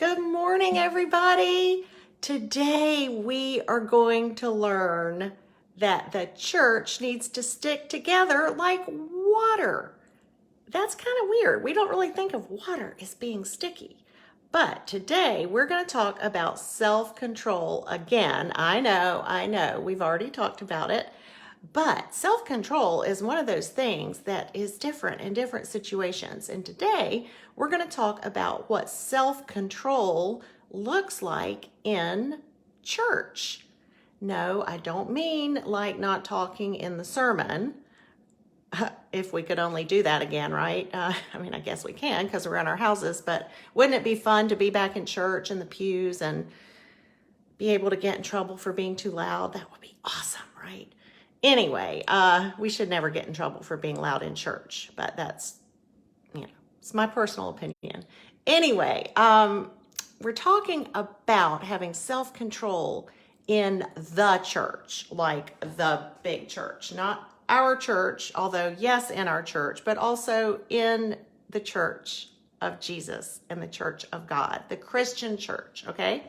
Good morning, everybody. Today we are going to learn that the church needs to stick together like water. That's kind of weird. We don't really think of water as being sticky. But today we're going to talk about self-control again. I know, we've already talked about it. But self-control is one of those things that is different in different situations. And today we're going to talk about what self-control looks like in church. No, I don't mean like not talking in the sermon. If we could only do that again, right? I guess we can because we're in our houses, but wouldn't it be fun to be back in church in the pews and be able to get in trouble for being too loud? That would be awesome, right? Anyway, we should never get in trouble for being loud in church, but that's, it's my personal opinion. Anyway, we're talking about having self-control in the church, like the big church, not our church, although yes, in our church, but also in the church of Jesus and the church of God, the Christian church, okay?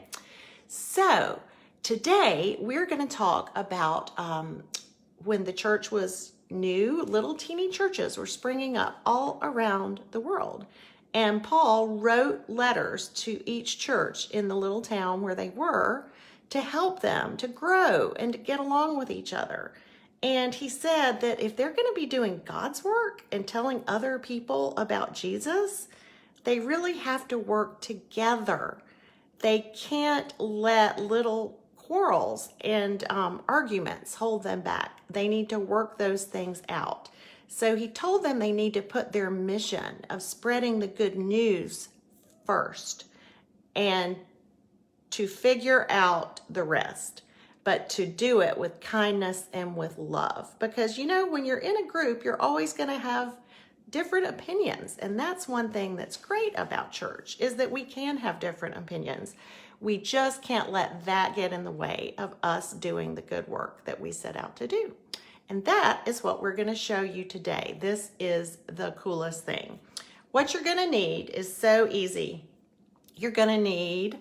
So today we're going to talk about when the church was new, little teeny churches were springing up all around the world. And Paul wrote letters to each church in the little town where they were to help them to grow and to get along with each other. And he said that if they're going to be doing God's work and telling other people about Jesus, they really have to work together. They can't let little quarrels and arguments hold them back. They need to work those things out. So he told them they need to put their mission of spreading the good news first and to figure out the rest, but to do it with kindness and with love. Because, when you're in a group, you're always going to have different opinions. And that's one thing that's great about church, is that we can have different opinions. We just can't let that get in the way of us doing the good work that we set out to do. And that is what we're going to show you today. This is the coolest thing. What you're going to need is so easy. You're going to need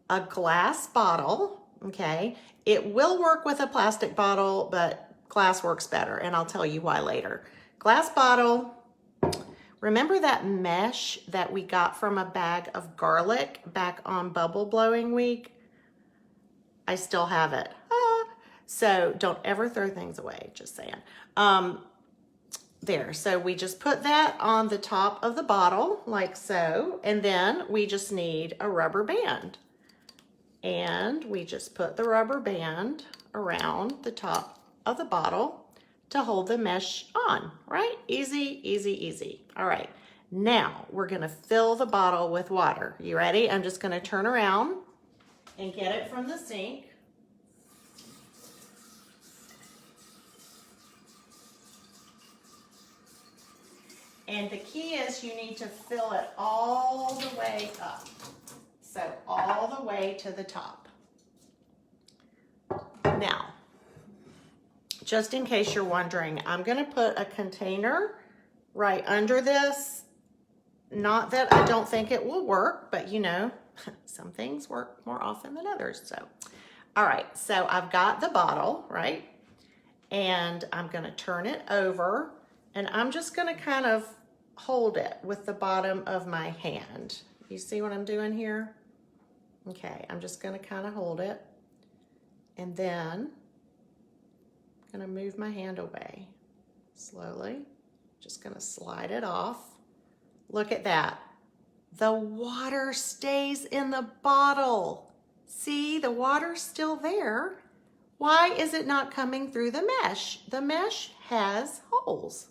a glass bottle, okay? It will work with a plastic bottle, but glass works better, and I'll tell you why later. Glass bottle. Remember that mesh that we got from a bag of garlic back on bubble blowing week? I still have it. So don't ever throw things away, just saying. There, so we just put that on the top of the bottle like so, and then we just need a rubber band. And we just put the rubber band around the top of the bottle to hold the mesh on, right? Easy, easy, easy. All right, now we're gonna fill the bottle with water. You ready? I'm just gonna turn around and get it from the sink. And the key is you need to fill it all the way up. So all the way to the top. Now, just in case you're wondering, I'm going to put a container right under this. Not that I don't think it will work, but some things work more often than others. So, all right, so I've got the bottle, right? And I'm going to turn it over, and I'm just going to kind of hold it with the bottom of my hand. You see what I'm doing here? Okay, I'm just going to kind of hold it, and then I'm going to move my hand away slowly. Just going to slide it off. Look at that. The water stays in the bottle. See, the water's still there. Why is it not coming through the mesh? The mesh has holes.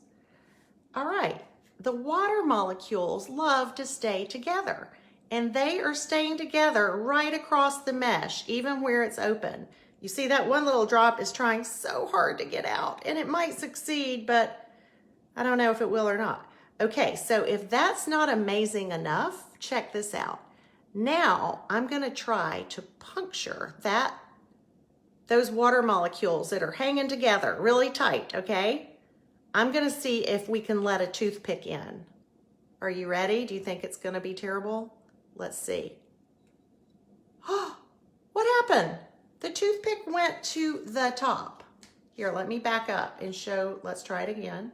All right, the water molecules love to stay together, and they are staying together right across the mesh, even where it's open. You see that one little drop is trying so hard to get out, and it might succeed, but I don't know if it will or not. Okay, so if that's not amazing enough, check this out. Now I'm gonna try to puncture those water molecules that are hanging together really tight, okay? I'm gonna see if we can let a toothpick in. Are you ready? Do you think it's gonna be terrible? Let's see. What happened? The toothpick went to the top. Here, let me back up and show. Let's try it again.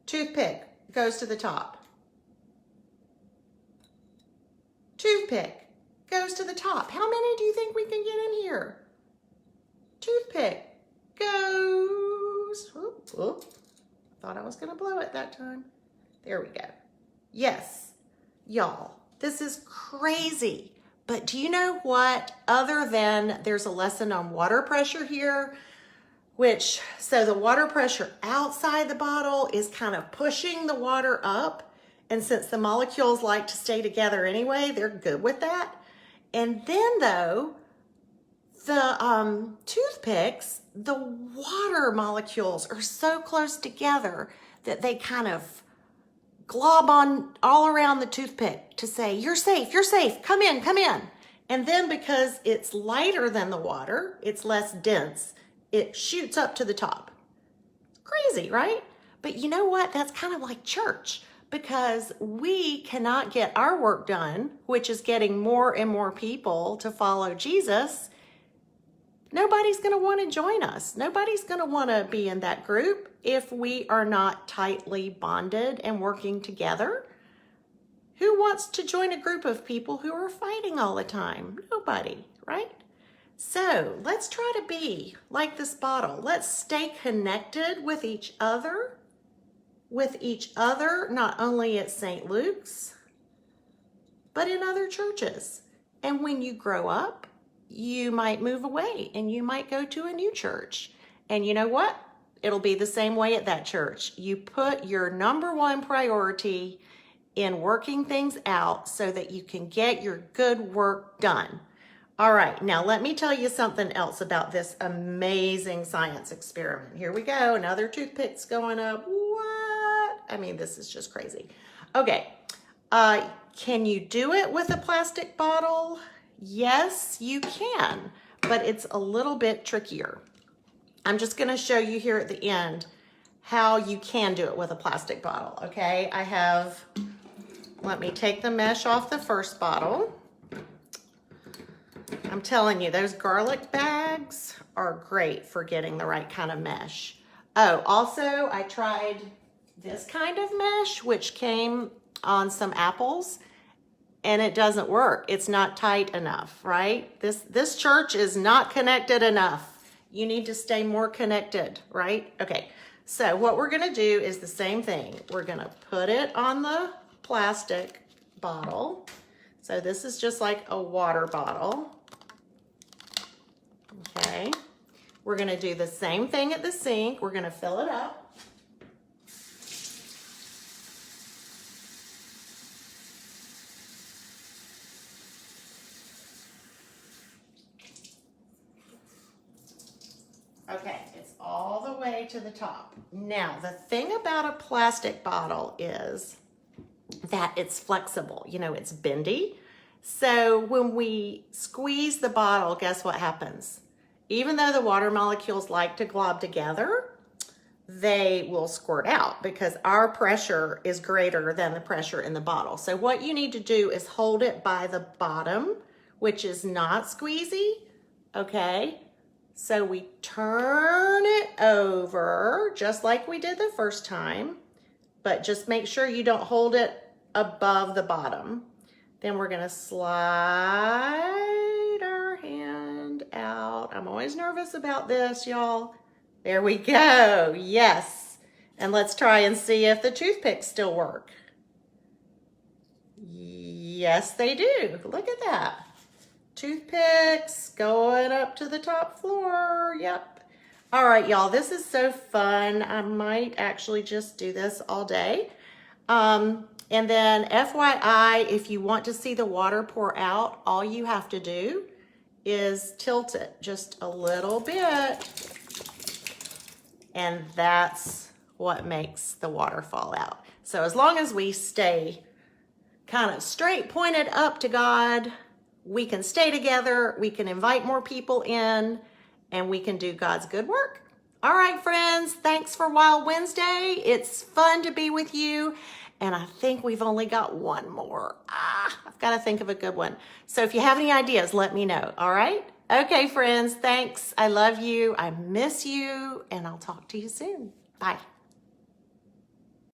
Toothpick goes to the top. Toothpick goes to the top. How many do you think we can get in here? Toothpick goes. Oop, oop. Thought I was going to blow it that time. There we go. Yes, y'all, this is crazy. But do you know what? Other than there's a lesson on water pressure here, so the water pressure outside the bottle is kind of pushing the water up. And since the molecules like to stay together anyway, they're good with that. And then though, the toothpicks, the water molecules are so close together that they kind of glob on all around the toothpick to say, you're safe, come in. And then because it's lighter than the water, it's less dense, it shoots up to the top. Crazy, right? But you know what? That's kind of like church, because we cannot get our work done, which is getting more and more people to follow Jesus. Nobody's going to want to join us. Nobody's going to want to be in that group if we are not tightly bonded and working together. Who wants to join a group of people who are fighting all the time? Nobody, right? So let's try to be like this bottle. Let's stay connected with each other, not only at St. Luke's, but in other churches. And when you grow up, you might move away and you might go to a new church. And you know what? It'll be the same way at that church. You put your number one priority in working things out so that you can get your good work done. All right, now let me tell you something else about this amazing science experiment. Here we go, another toothpick's going up. What? I mean, this is just crazy. Okay, can you do it with a plastic bottle? Yes, you can, but it's a little bit trickier. I'm just gonna show you here at the end how you can do it with a plastic bottle, okay? Let me take the mesh off the first bottle. I'm telling you, those garlic bags are great for getting the right kind of mesh. Oh, also, I tried this kind of mesh, which came on some apples, and it doesn't work. It's not tight enough, right? This church is not connected enough. You need to stay more connected, right? Okay, so what we're gonna do is the same thing. We're gonna put it on the plastic bottle. So this is just like a water bottle. Okay, we're gonna do the same thing at the sink. We're gonna fill it up. Okay, it's all the way to the top. Now, the thing about a plastic bottle is that it's flexible. You know, it's bendy. So when we squeeze the bottle, guess what happens? Even though the water molecules like to glob together, they will squirt out because our pressure is greater than the pressure in the bottle. So what you need to do is hold it by the bottom, which is not squeezy, okay? So we turn it over just like we did the first time, but just make sure you don't hold it above the bottom. Then we're gonna slide our hand out. I'm always nervous about this, y'all. There we go, yes. And let's try and see if the toothpicks still work. Yes, they do, look at that. Toothpicks going up to the top floor, yep. All right, y'all, this is so fun. I might actually just do this all day. And then FYI, if you want to see the water pour out, all you have to do is tilt it just a little bit. And that's what makes the water fall out. So as long as we stay kind of straight pointed up to God, we can stay together, we can invite more people in, and we can do God's good work. All right, friends, thanks for Wild Wednesday. It's fun to be with you. And I think we've only got one more. I've got to think of a good one. So if you have any ideas, let me know. All right? Okay, friends. Thanks. I love you. I miss you. And I'll talk to you soon. Bye.